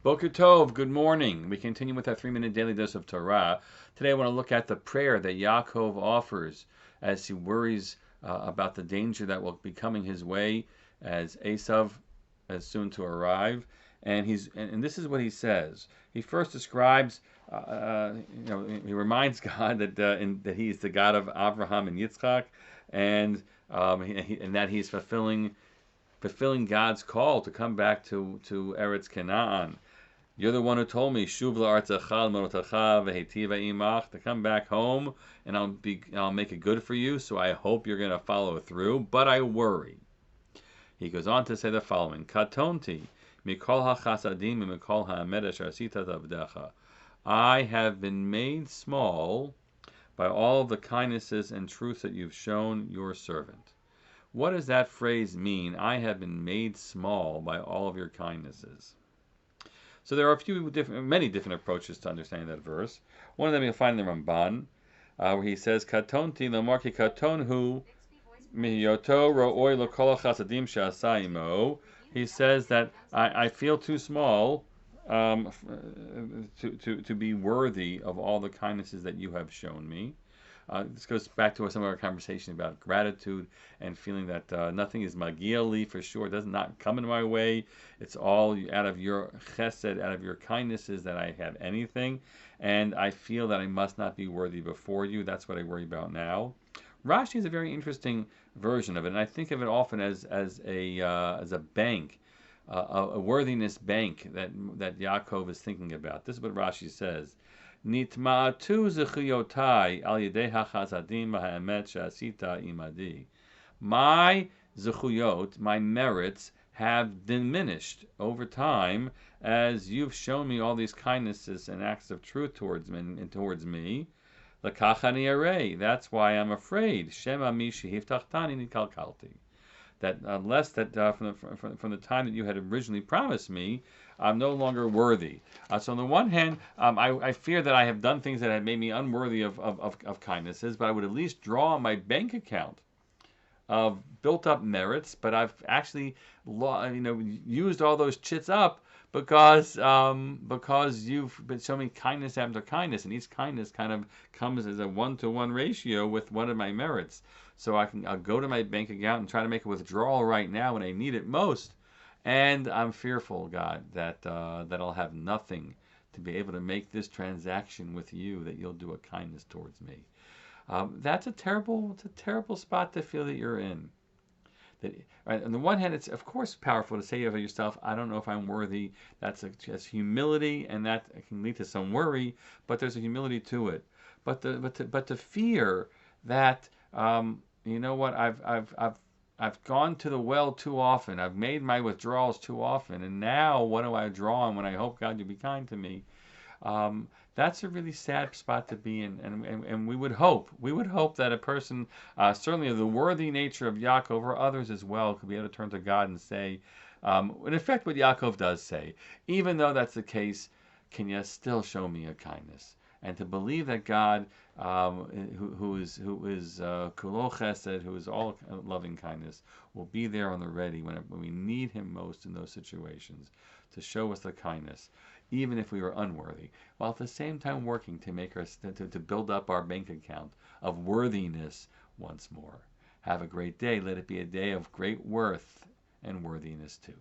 Boker Tov, good morning. We continue with our 3-minute daily dose of Torah. Today I want to look at the prayer that Yaakov offers as he worries about the danger that will be coming his way as Esav is soon to arrive. And this is what he says. He first describes, he reminds God that he is the God of Abraham and Yitzchak, and and that he's fulfilling God's call to come back to Eretz Canaan. You're the one who told me, Shuv la'artzecha l'monotecha v'hetiva imach, to come back home and I'll make it good for you. So I hope you're going to follow through, but I worry. He goes on to say the following: Katonti mikol hachasadim mikol ha'amed asher asita t'avdecha. I have been made small by all the kindnesses and truth that you've shown your servant. What does that phrase mean? I have been made small by all of your kindnesses. So there are many different approaches to understanding that verse. One of them you'll find in the Ramban, where he says, "Katonti lamarki katonhu miyoto ro'oi l'kol chasadim she'asa imo." He says that I feel too small to be worthy of all the kindnesses that you have shown me. This goes back to some of our conversation about gratitude and feeling that nothing is magiali for sure. It does not come in my way. It's all out of your chesed, out of your kindnesses that I have anything. And I feel that I must not be worthy before you. That's what I worry about now. Rashi is a very interesting version of it, and I think of it often as a bank, a worthiness bank that Yaakov is thinking about. This is what Rashi says. Nitma'atu zechuyotai al yedei hachasadim v'ha'emet she'asita imadi. My zechuyot, my merits, have diminished over time as you've shown me all these kindnesses and acts of truth towards me. L'kachani arei. That's why I'm afraid. Shema mi shehivtachtani nikalkalti. That unless from the time that you had originally promised me, I'm no longer worthy. So on the one hand, I fear that I have done things that have made me unworthy of kindnesses, but I would at least draw on my bank account of built-up merits. But I've actually, used all those chits up because you've been showing me kindness after kindness, and each kindness kind of comes as a 1-to-1 ratio with one of my merits. So I'll go to my bank account and try to make a withdrawal right now when I need it most. And I'm fearful, God, that I'll have nothing to be able to make this transaction with you, that you'll do a kindness towards me. That's a terrible spot to feel that you're in. Right, on the one hand, it's of course powerful to say of yourself, I don't know if I'm worthy. That's humility, and that can lead to some worry. But there's a humility to it. But the fear that you know what, I've gone to the well too often. I've made my withdrawals too often, and now what do I draw on when I hope God you'll be kind to me? That's a really sad spot to be in, and we would hope that a person, certainly of the worthy nature of Yaakov or others as well, could be able to turn to God and say, in effect, what Yaakov does say, even though that's the case, can you still show me a kindness? And to believe that God, who is kulo chesed, who is all loving kindness, will be there on the ready when we need Him most in those situations, to show us the kindness, even if we were unworthy, while at the same time working to make us to build up our bank account of worthiness once more. Have a great day. Let it be a day of great worth and worthiness too.